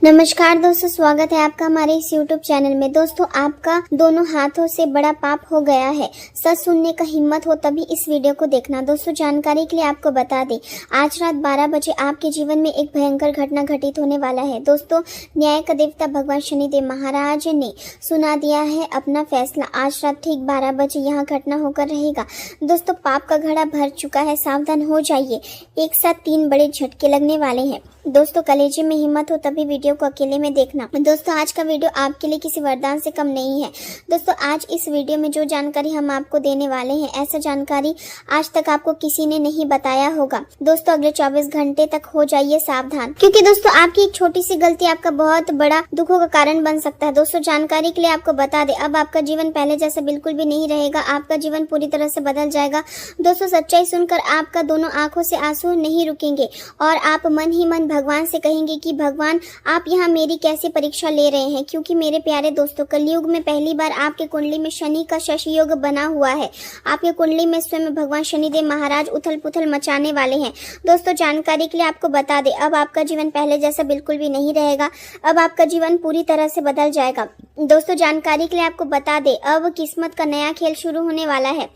नमस्कार दोस्तों, स्वागत है आपका हमारे इस YouTube चैनल में। दोस्तों, आपका दोनों हाथों से बड़ा पाप हो गया है। सच सुनने का हिम्मत हो तभी इस वीडियो को देखना। दोस्तों, जानकारी के लिए आपको बता दें, आज रात 12 बजे आपके जीवन में एक भयंकर घटना घटित होने वाला है। दोस्तों, न्याय का देवता भगवान शनिदेव महाराज ने सुना दिया है अपना फैसला। आज रात ठीक 12 बजे यहाँ घटना होकर रहेगा। दोस्तों, पाप का घड़ा भर चुका है, सावधान हो जाइए। एक साथ 3 बड़े झटके लगने वाले हैं। दोस्तों, कलेजे में हिम्मत हो तभी वीडियो को अकेले में देखना। दोस्तों, आज का वीडियो आपके लिए किसी वरदान से कम नहीं है। दोस्तों, आज इस वीडियो में जो जानकारी हम आपको देने वाले हैं, ऐसा जानकारी आज तक आपको किसी ने नहीं बताया होगा। दोस्तों, अगले 24 घंटे तक हो जाइए सावधान, क्योंकि दोस्तों आपकी एक छोटी सी गलती आपका बहुत बड़ा दुखों का कारण बन सकता है। दोस्तों, जानकारी के लिए आपको बता दें, अब आपका जीवन पहले जैसा बिल्कुल भी नहीं रहेगा। आपका जीवन पूरी तरह से बदल जाएगा। दोस्तों, सच्चाई सुनकर आपका दोनों आंखों से आंसू नहीं रुकेंगे और आप मन ही मन भगवान से कहेंगे कि भगवान, आप यहाँ मेरी कैसी परीक्षा ले रहे हैं। क्योंकि मेरे प्यारे दोस्तों, कलयुग में पहली बार आपके कुंडली में शनि का शशि योग बना हुआ है। आपके कुंडली में स्वयं भगवान शनिदेव महाराज उथल पुथल मचाने वाले हैं। दोस्तों, जानकारी के लिए आपको बता दें, अब आपका जीवन पहले जैसा बिल्कुल भी नहीं रहेगा। अब आपका जीवन पूरी तरह से बदल जाएगा। दोस्तों, जानकारी के लिए आपको बता दें, अब किस्मत का नया खेल शुरू होने वाला है।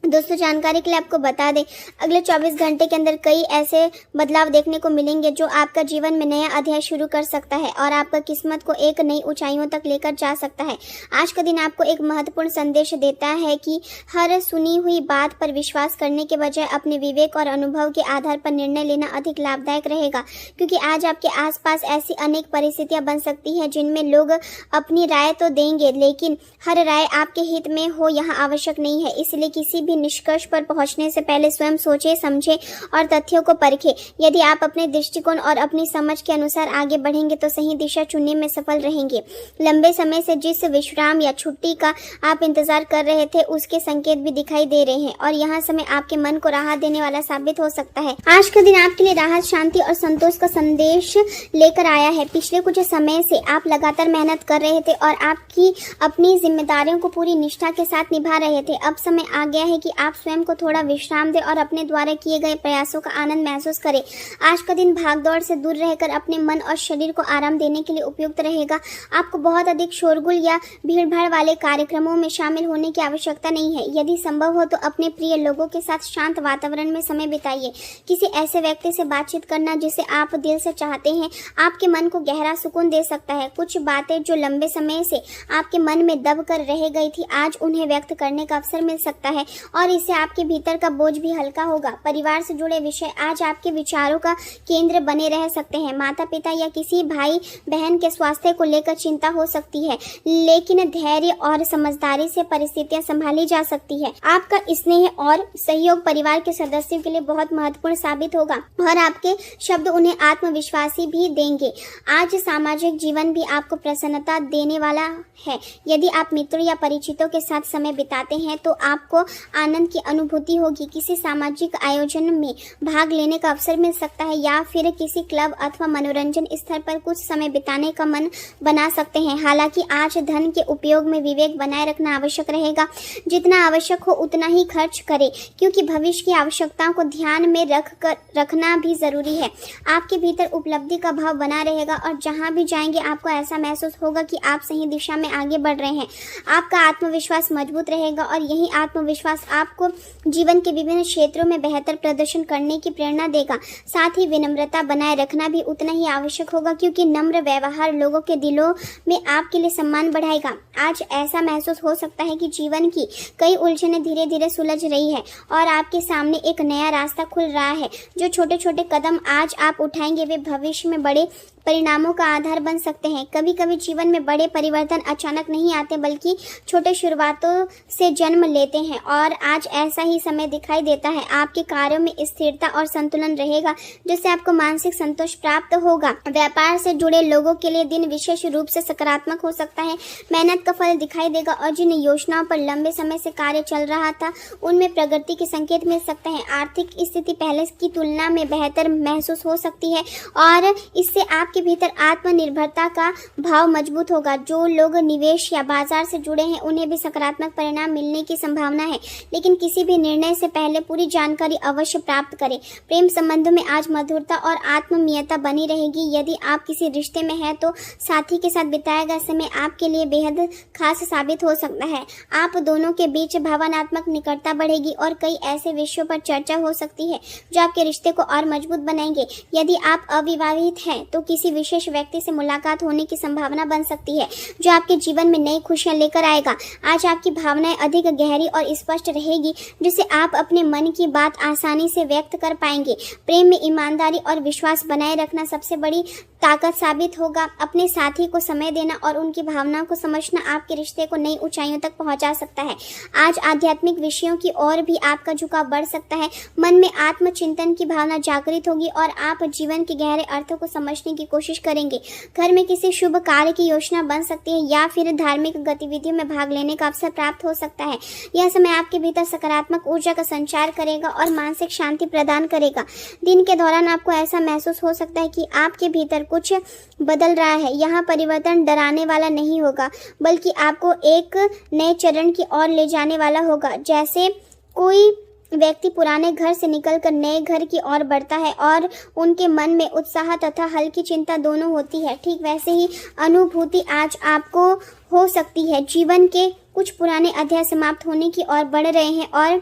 दोस्तों, जानकारी के लिए आपको बता दें, अगले 24 घंटे के अंदर कई ऐसे बदलाव देखने को मिलेंगे जो आपका जीवन में नया अध्याय शुरू कर सकता है और आपका किस्मत को एक नई ऊंचाइयों तक लेकर जा सकता है। आज का दिन आपको एक महत्वपूर्ण संदेश देता है कि हर सुनी हुई बात पर विश्वास करने के बजाय अपने विवेक और अनुभव के आधार पर निर्णय लेना अधिक लाभदायक रहेगा। क्योंकि आज आपके आसपास ऐसी अनेक परिस्थितियां बन सकती हैं जिनमें लोग अपनी राय तो देंगे, लेकिन हर राय आपके हित में हो यहाँ आवश्यक नहीं है। इसलिए किसी भी निष्कर्ष पर पहुंचने से पहले स्वयं सोचे समझे और तथ्यों को परखें। यदि आप अपने दृष्टिकोण और अपनी समझ के अनुसार आगे बढ़ेंगे तो सही दिशा चुनने में सफल रहेंगे। लंबे समय से जिस विश्राम या छुट्टी का आप इंतजार कर रहे थे, उसके संकेत भी दिखाई दे रहे हैं और यहाँ समय आपके मन को राहत देने वाला साबित हो सकता है। आज का दिन आपके लिए राहत, शांति और संतोष का संदेश लेकर आया है। पिछले कुछ समय से आप लगातार मेहनत कर रहे थे और आपकी अपनी जिम्मेदारियों को पूरी निष्ठा के साथ निभा रहे थे। अब समय आ गया है कि आप स्वयं को थोड़ा विश्राम दें और अपने द्वारा किए गए प्रयासों का आनंद महसूस करें। आज का दिन भागदौड़ से दूर रहकर अपने मन और शरीर को आराम देने के लिए उपयुक्त रहेगा। आपको बहुत अधिक शोरगुल या भीड़भाड़ वाले कार्यक्रमों में शामिल होने की आवश्यकता नहीं है। यदि संभव हो तो अपने प्रिय लोगों के साथ शांत वातावरण में समय बिताइए। किसी ऐसे व्यक्ति से बातचीत करना जिसे आप दिल से चाहते हैं आपके मन को गहरा सुकून दे सकता है। कुछ बातें जो लंबे समय से आपके मन में दब कर रह गई थी, आज उन्हें व्यक्त करने का अवसर मिल सकता है और इससे आपके भीतर का बोझ भी हल्का होगा। परिवार से जुड़े विषय आज आपके विचारों का केंद्र बने रह सकते हैं। माता पिता या किसी भाई बहन के स्वास्थ्य को लेकर चिंता हो सकती है, लेकिन धैर्य और समझदारी से परिस्थितियां संभाली जा सकती है। आपका स्नेह और सहयोग परिवार के सदस्यों के लिए बहुत महत्वपूर्ण साबित होगा और आपके शब्द उन्हें आत्मविश्वासी भी देंगे। आज सामाजिक जीवन भी आपको प्रसन्नता देने वाला है। यदि आप मित्रों या परिचितों के साथ समय बिताते हैं तो आपको आनंद की अनुभूति होगी। किसी सामाजिक आयोजन में भाग लेने का अवसर मिल सकता है या फिर किसी क्लब अथवा मनोरंजन स्थल पर कुछ समय बिताने का मन बना सकते हैं। हालांकि आज धन के उपयोग में विवेक बनाए रखना आवश्यक रहेगा। जितना आवश्यक हो उतना ही खर्च करें, क्योंकि भविष्य की आवश्यकताओं को ध्यान में रखना भी जरूरी है। आपके भीतर उपलब्धि का भाव बना रहेगा और जहां भी जाएंगे आपको ऐसा महसूस होगा कि आप सही दिशा में आगे बढ़ रहे हैं। आपका आत्मविश्वास मजबूत रहेगा और यही आत्मविश्वास आपको जीवन के विभिन्न क्षेत्रों में बेहतर प्रदर्शन करने की प्रेरणा देगा। साथ ही विनम्रता बनाए रखना भी उतना ही आवश्यक होगा, क्योंकि नम्र व्यवहार लोगों के दिलों में आपके लिए सम्मान बढ़ाएगा। आज ऐसा महसूस हो सकता है कि जीवन की कई उलझनें धीरे धीरे सुलझ रही है और आपके सामने एक नया रास्ता खुल रहा है। जो छोटे छोटे कदम आज आप उठाएंगे वे भविष्य में बड़े परिणामों का आधार बन सकते हैं। कभी कभी जीवन में बड़े परिवर्तन अचानक नहीं आते, बल्कि छोटे शुरुआतों से जन्म लेते हैं और आज ऐसा ही समय दिखाई देता है। आपके कार्यों में स्थिरता और संतुलन रहेगा, जिससे आपको मानसिक संतोष प्राप्त होगा। व्यापार से जुड़े लोगों के लिए दिन विशेष रूप से सकारात्मक हो सकता है। मेहनत का फल दिखाई देगा और जिन योजनाओं पर लंबे समय से कार्य चल रहा था उनमें प्रगति के संकेत मिल सकते हैं। आर्थिक स्थिति पहले की तुलना में बेहतर महसूस हो सकती है और इससे आप आपके भीतर आत्मनिर्भरता का भाव मजबूत होगा। जो लोग निवेश या बाजार से जुड़े हैं उन्हें भी सकारात्मक परिणाम मिलने की संभावना है, लेकिन किसी भी निर्णय से पहले पूरी जानकारी अवश्य प्राप्त करें। प्रेम संबंधों में आज मधुरता और आत्मीयता बनी रहेगी। यदि आप किसी रिश्ते में हैं तो साथी के साथ बिताया गया समय आपके लिए बेहद खास साबित हो सकता है। आप दोनों के बीच भावनात्मक निकटता बढ़ेगी और कई ऐसे विषयों पर चर्चा हो सकती है जो आपके रिश्ते को और मजबूत बनाएंगे। यदि आप अविवाहित हैं तो किसी विशेष व्यक्ति से मुलाकात होने की संभावना बन सकती है जो आपके जीवन में नई खुशियां लेकर आएगा। आज आपकी भावनाएं अधिक गहरी और स्पष्ट रहेगी, जिससे आप अपने मन की बात आसानी से व्यक्त कर पाएंगे। प्रेम में ईमानदारी और विश्वास बनाए रखना सबसे बड़ी ताकत साबित होगा। अपने साथी को समय देना और उनकी भावनाओं को समझना आपके रिश्ते को नई ऊंचाइयों तक पहुंचा सकता है। आज आध्यात्मिक विषयों की ओर भी आपका झुकाव बढ़ सकता है। मन में आत्मचिंतन की भावना जागृत होगी और आप जीवन के गहरे अर्थों को समझने की कोशिश करेंगे। घर में किसी शुभ कार्य की योजना बन सकती है या फिर धार्मिक गतिविधियों में भाग लेने का अवसर प्राप्त हो सकता है। यह समय आपके भीतर सकारात्मक ऊर्जा का संचार करेगा और मानसिक शांति प्रदान करेगा। दिन के दौरान आपको ऐसा महसूस हो सकता है कि आपके भीतर कुछ बदल रहा है। यहाँ परिवर्तन डराने वाला नहीं होगा, बल्कि आपको एक नए चरण की ओर ले जाने वाला होगा। जैसे कोई व्यक्ति पुराने घर से निकलकर नए घर की ओर बढ़ता है और उनके मन में उत्साह तथा हल्की चिंता दोनों होती है, ठीक वैसे ही अनुभूति आज आपको हो सकती है। जीवन के कुछ पुराने अध्याय समाप्त होने की ओर बढ़ रहे हैं और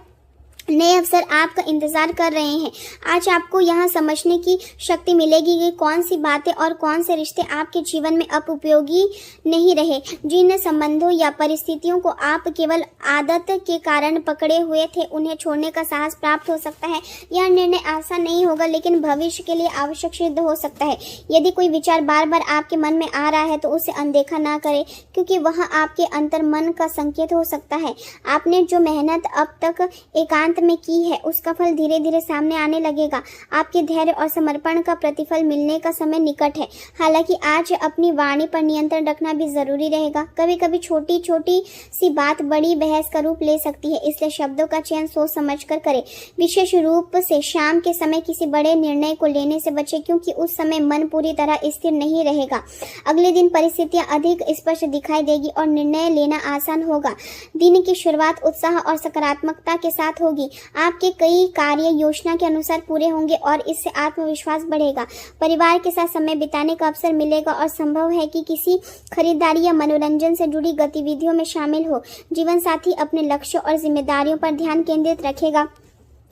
नए अवसर आपका इंतजार कर रहे हैं। आज आपको यहाँ समझने की शक्ति मिलेगी कि कौन सी बातें और कौन से रिश्ते आपके जीवन में अब उपयोगी नहीं रहे। जिन संबंधों या परिस्थितियों को आप केवल आदत के कारण पकड़े हुए थे, उन्हें छोड़ने का साहस प्राप्त हो सकता है। यह निर्णय आसान नहीं होगा, लेकिन भविष्य के लिए आवश्यक सिद्ध हो सकता है। यदि कोई विचार बार बार आपके मन में आ रहा है तो उसे अनदेखा ना करें, क्योंकि वह आपके अंतर मन का संकेत हो सकता है। आपने जो मेहनत अब तक एकांत में की है उसका फल धीरे धीरे सामने आने लगेगा। आपके धैर्य और समर्पण का प्रतिफल मिलने का समय निकट है। हालांकि आज अपनी वाणी पर नियंत्रण रखना भी जरूरी रहेगा। कभी कभी छोटी छोटी सी बात बड़ी बहस का रूप ले सकती है, इसलिए शब्दों का चयन सोच समझकर करें। विशेष रूप से शाम के समय किसी बड़े निर्णय को लेने से बचें, क्योंकि उस समय मन पूरी तरह स्थिर नहीं रहेगा। अगले दिन परिस्थितियां अधिक स्पष्ट दिखाई देगी और निर्णय लेना आसान होगा। दिन की शुरुआत उत्साह और सकारात्मकता के साथ होगी। आपके कई कार्य योजना के अनुसार पूरे होंगे और इससे आत्मविश्वास बढ़ेगा। परिवार के साथ समय बिताने का अवसर मिलेगा और संभव है कि किसी खरीदारी या मनोरंजन से जुड़ी गतिविधियों में शामिल हो। जीवन साथी अपने लक्ष्यों और जिम्मेदारियों पर ध्यान केंद्रित रखेगा,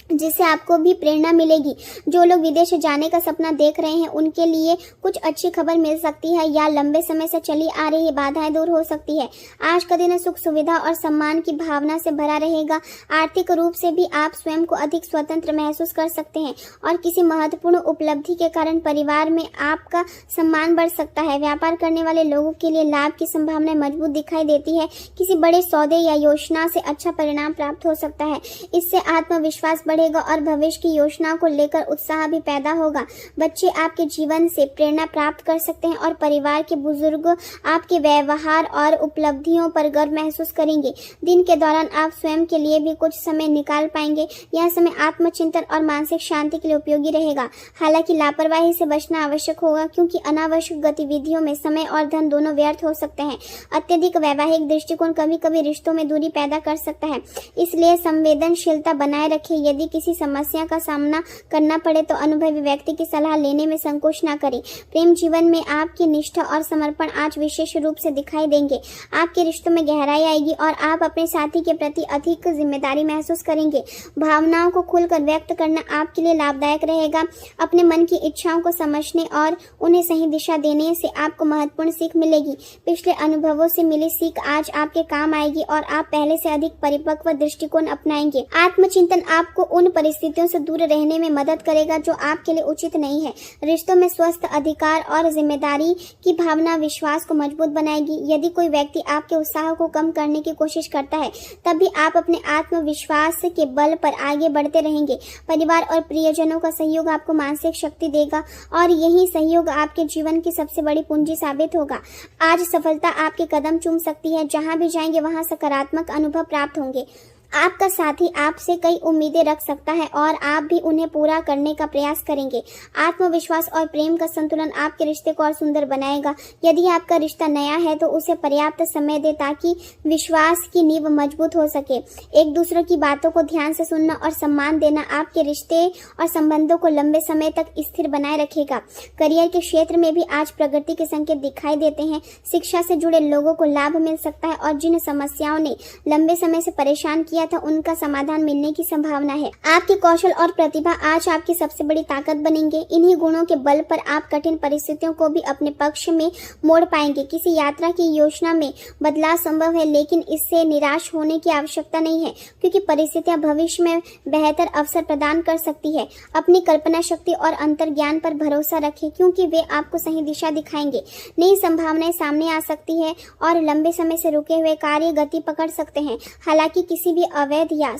जिससे आपको भी प्रेरणा मिलेगी। जो लोग विदेश जाने का सपना देख रहे हैं उनके लिए कुछ अच्छी खबर मिल सकती है या लंबे समय से चली आ रही बाधाएं दूर हो सकती है। आज का दिन सुख सुविधा और सम्मान की भावना से भरा रहेगा। आर्थिक रूप से भी आप स्वयं को अधिक स्वतंत्र महसूस कर सकते हैं और किसी महत्वपूर्ण उपलब्धि के कारण परिवार में आपका सम्मान बढ़ सकता है। व्यापार करने वाले लोगों के लिए लाभ की संभावनाएं मजबूत दिखाई देती है। किसी बड़े सौदे या योजना से अच्छा परिणाम प्राप्त हो सकता है। इससे आत्मविश्वास बढ़ेगा और भविष्य की योजनाओं को लेकर उत्साह भी पैदा होगा। बच्चे आपके जीवन से प्रेरणा प्राप्त कर सकते हैं और परिवार के बुजुर्ग आपके व्यवहार और उपलब्धियों पर गर्व महसूस करेंगे। दिन के दौरान आप स्वयं के लिए भी कुछ समय निकाल पाएंगे। यह समय आत्मचिंतन और मानसिक शांति के लिए उपयोगी रहेगा। हालांकि लापरवाही से बचना आवश्यक होगा, क्योंकि अनावश्यक गतिविधियों में समय और धन दोनों व्यर्थ हो सकते हैं। अत्यधिक वैवाहिक दृष्टिकोण कभी कभी रिश्तों में दूरी पैदा कर सकता है, इसलिए संवेदनशीलता बनाए रखें। यदि किसी समस्या का सामना करना पड़े तो अनुभवी व्यक्ति की सलाह लेने में संकोच न करें। प्रेम जीवन में आपकी निष्ठा और समर्पण आज विशेष रूप से दिखाई देंगे। आपके रिश्तों में गहराई आएगी और आप अपने साथी के प्रति अधिक जिम्मेदारी महसूस करेंगे। भावनाओं को खुलकर व्यक्त करना आपके लिए लाभदायक रहेगा। अपने मन की इच्छाओं को समझने और उन्हें सही दिशा देने से आपको महत्वपूर्ण सीख मिलेगी। पिछले अनुभवों से मिली सीख आज आपके काम आएगी और आप पहले से अधिक परिपक्व दृष्टिकोण अपनाएंगे। आत्मचिंतन आपको उन परिस्थितियों से दूर रहने में मदद करेगा जो आपके लिए उचित नहीं है। रिश्तों में स्वस्थ अधिकार और जिम्मेदारी की भावना विश्वास को मजबूत बनाएगी। यदि कोई व्यक्ति आपके उत्साह को कम करने की कोशिश करता है, तब भी आप अपने आत्मविश्वास के बल पर आगे बढ़ते रहेंगे। परिवार और प्रियजनों का सहयोग आपको मानसिक शक्ति देगा और यही सहयोग आपके जीवन की सबसे बड़ी पूंजी साबित होगा। आज सफलता आपके कदम चूम सकती है। जहां भी जाएंगे वहां सकारात्मक अनुभव प्राप्त होंगे। आपका साथी आपसे कई उम्मीदें रख सकता है और आप भी उन्हें पूरा करने का प्रयास करेंगे। आत्मविश्वास और प्रेम का संतुलन आपके रिश्ते को और सुंदर बनाएगा। यदि आपका रिश्ता नया है तो उसे पर्याप्त समय दें ताकि विश्वास की नींव मजबूत हो सके। एक दूसरे की बातों को ध्यान से सुनना और सम्मान देना आपके रिश्ते और संबंधों को लंबे समय तक स्थिर बनाए रखेगा। करियर के क्षेत्र में भी आज प्रगति के संकेत दिखाई देते हैं। शिक्षा से जुड़े लोगों को लाभ मिल सकता है और जिन समस्याओं ने लंबे समय से परेशान किया था उनका समाधान मिलने की संभावना है। आपके कौशल और प्रतिभा आज आपकी सबसे बड़ी ताकत बनेंगे। इन्हीं गुणों के बल पर आप कठिन परिस्थितियों को भी अपने पक्ष में मोड़ पाएंगे। किसी यात्रा की योजना में बदलाव संभव है, लेकिन इससे निराश होने की आवश्यकता नहीं है, क्योंकि परिस्थितियां भविष्य में बेहतर अवसर प्रदान कर सकती है। अपनी कल्पना शक्ति और अंतर्ज्ञान पर भरोसा रखें, क्योंकि वे आपको सही दिशा दिखाएंगे। नई संभावनाएं सामने आ सकती है और लंबे समय से रुके हुए कार्य गति पकड़ सकते हैं। हालांकि किसी भी अवैध या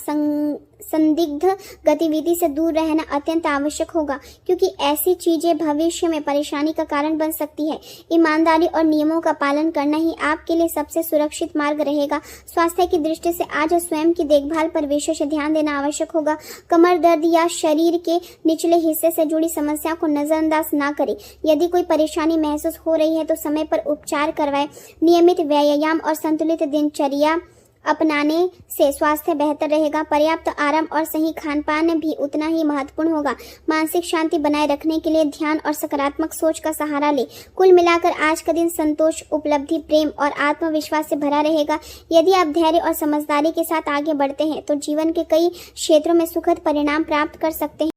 संदिग्ध गतिविधि से दूर रहना अत्यंत आवश्यक होगा, क्योंकि ऐसी चीजें भविष्य में परेशानी का कारण बन सकती है। ईमानदारी और नियमों का पालन करना ही आपके लिए सबसे सुरक्षित मार्ग रहेगा। स्वास्थ्य की दृष्टि से आज स्वयं की देखभाल पर विशेष ध्यान देना आवश्यक होगा। कमर दर्द या शरीर के निचले हिस्से से जुड़ी समस्याओं को नजरअंदाज न करें। यदि कोई परेशानी महसूस हो रही है तो समय पर उपचार करवाएं। नियमित व्यायाम और संतुलित दिनचर्या अपनाने से स्वास्थ्य बेहतर रहेगा। पर्याप्त आराम और सही खान-पान भी उतना ही महत्वपूर्ण होगा। मानसिक शांति बनाए रखने के लिए ध्यान और सकारात्मक सोच का सहारा लें। कुल मिलाकर आज का दिन संतोष, उपलब्धि, प्रेम और आत्मविश्वास से भरा रहेगा। यदि आप धैर्य और समझदारी के साथ आगे बढ़ते हैं तो जीवन के कई क्षेत्रों में सुखद परिणाम प्राप्त कर सकते हैं।